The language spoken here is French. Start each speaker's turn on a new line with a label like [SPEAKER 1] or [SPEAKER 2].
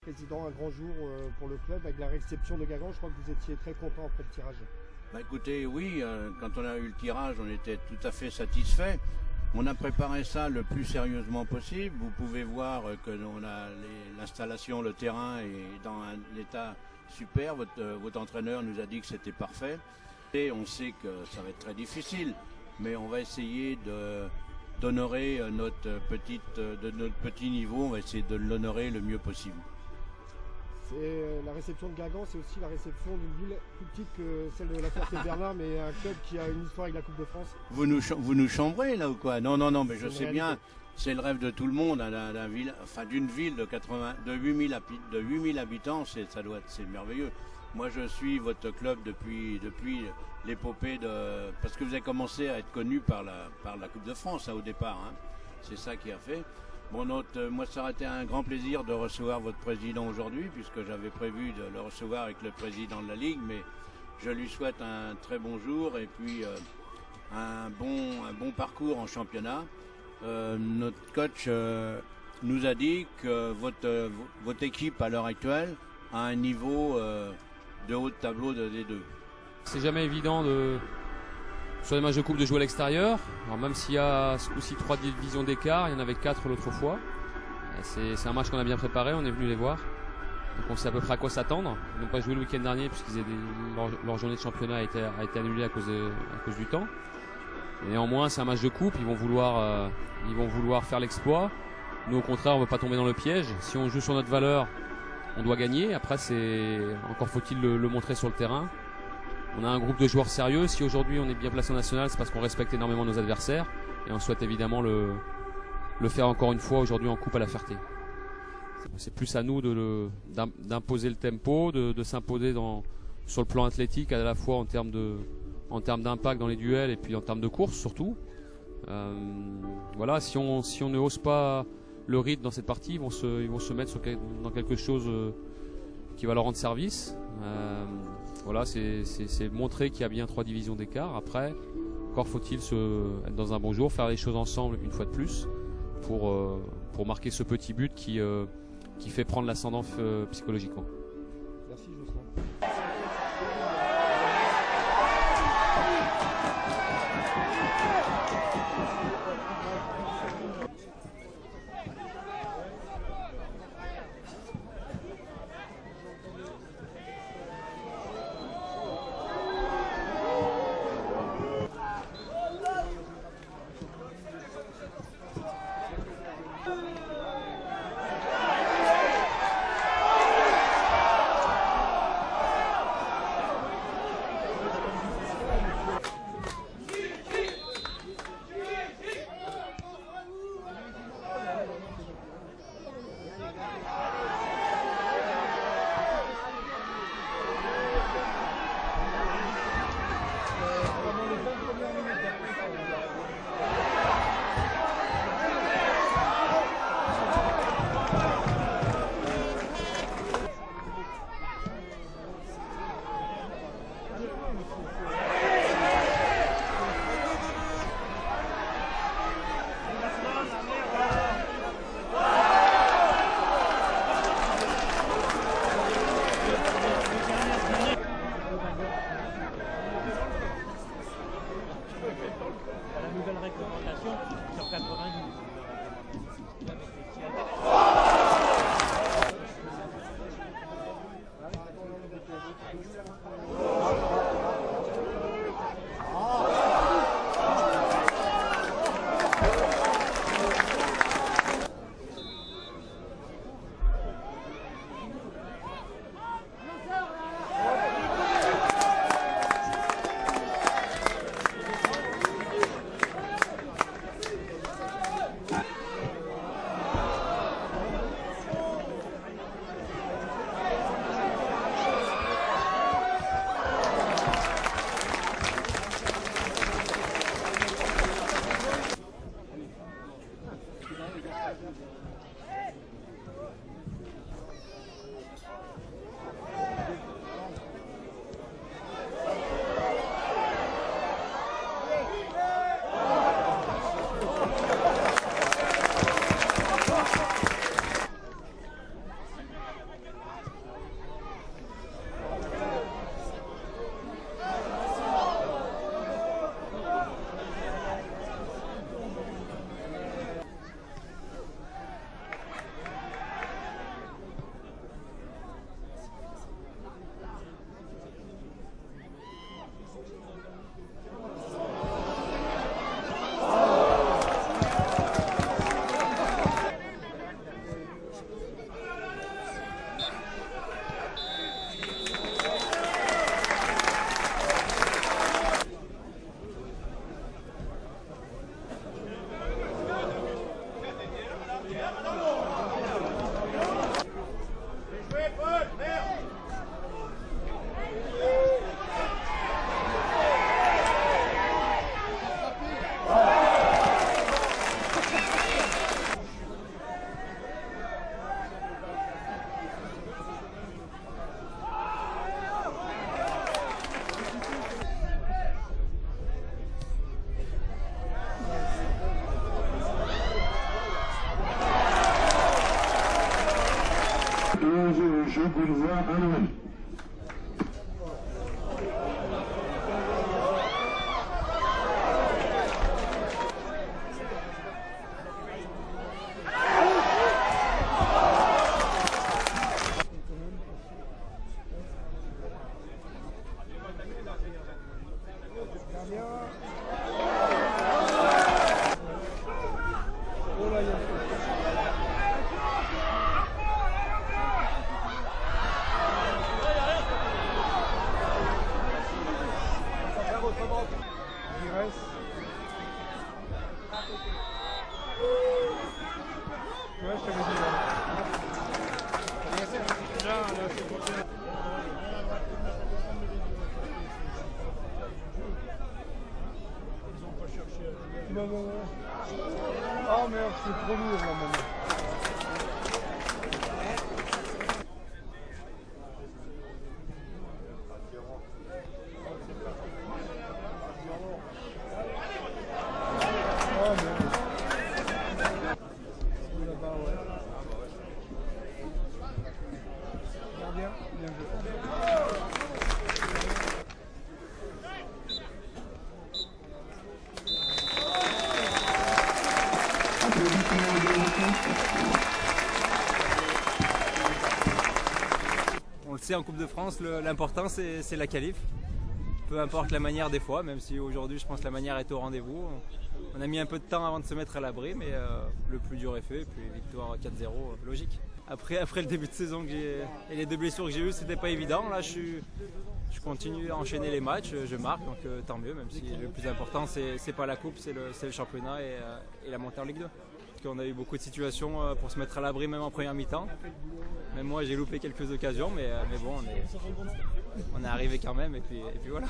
[SPEAKER 1] Président, un grand jour pour le club avec la réception de Guingamp. Je crois que vous étiez très content après le tirage.
[SPEAKER 2] Bah écoutez, oui, quand on a eu le tirage, on était tout à fait satisfait. On a préparé ça le plus sérieusement possible. Vous pouvez voir que l'installation, le terrain est dans un état super. Votre entraîneur nous a dit que c'était parfait. Et on sait que ça va être très difficile, mais on va essayer d'honorer notre petit niveau. On va essayer de l'honorer le mieux possible.
[SPEAKER 1] La réception de Guingamp, c'est aussi la réception d'une ville plus petite que celle de la Ferté-Bernard, mais un club qui a une histoire avec la Coupe de France.
[SPEAKER 2] Vous nous chambrez là ou quoi? Non, mais je sais bien, c'est le rêve de tout le monde, hein, d'une ville de 8000 habitants, c'est merveilleux. Moi je suis votre club depuis l'épopée parce que vous avez commencé à être connu par la Coupe de France, hein, au départ, hein. C'est ça qui a fait. Bon, moi, ça aurait été un grand plaisir de recevoir votre président aujourd'hui, puisque j'avais prévu de le recevoir avec le président de la Ligue, mais je lui souhaite un très bon jour et puis un bon parcours en championnat. Notre coach nous a dit que votre équipe, à l'heure actuelle, a un niveau de haut de tableau des deux.
[SPEAKER 3] C'est jamais évident sur les matchs de coupe de jouer à l'extérieur. Alors même s'il y a ce coup-ci 3 divisions d'écart, il y en avait 4 l'autre fois. C'est un match qu'on a bien préparé, on est venu les voir. Donc on sait à peu près à quoi s'attendre. Ils n'ont pas joué le week-end dernier puisqu'ils leur journée de championnat a été annulée à cause du temps. Et néanmoins c'est un match de coupe, ils vont vouloir faire l'exploit. Nous au contraire on ne veut pas tomber dans le piège. Si on joue sur notre valeur, on doit gagner. Après encore faut-il le montrer sur le terrain. On a un groupe de joueurs sérieux. Si aujourd'hui on est bien placé en national, c'est parce qu'on respecte énormément nos adversaires. Et on souhaite évidemment le faire encore une fois aujourd'hui en coupe à la Ferté. C'est plus à nous d'imposer le tempo, de s'imposer sur le plan athlétique, à la fois en termes d'impact dans les duels et puis en termes de course surtout. Voilà, si on ne hausse pas le rythme dans cette partie, ils vont se mettre dans quelque chose qui va leur rendre service. Voilà, c'est montrer qu'il y a bien 3 divisions d'écart. Après, encore faut-il être dans un bon jour, faire les choses ensemble une fois de plus pour marquer ce petit but qui fait prendre l'ascendant psychologiquement.
[SPEAKER 1] Merci Jocelyn. Oh merde, c'est trop lourd là, maman.
[SPEAKER 4] On le sait, en Coupe de France, l'important c'est la qualif. Peu importe la manière des fois, même si aujourd'hui je pense que la manière est au rendez-vous. On a mis un peu de temps avant de se mettre à l'abri, mais le plus dur est fait, et puis victoire 4-0, logique. Après le début de saison et les 2 blessures que j'ai eues, c'était pas évident. Là je continue à enchaîner les matchs, je marque, donc tant mieux, même si le plus important c'est pas la coupe, c'est le championnat et la montée en Ligue 2. On a eu beaucoup de situations pour se mettre à l'abri même en première mi-temps. Même moi j'ai loupé quelques occasions, mais bon on est arrivé quand même et puis voilà.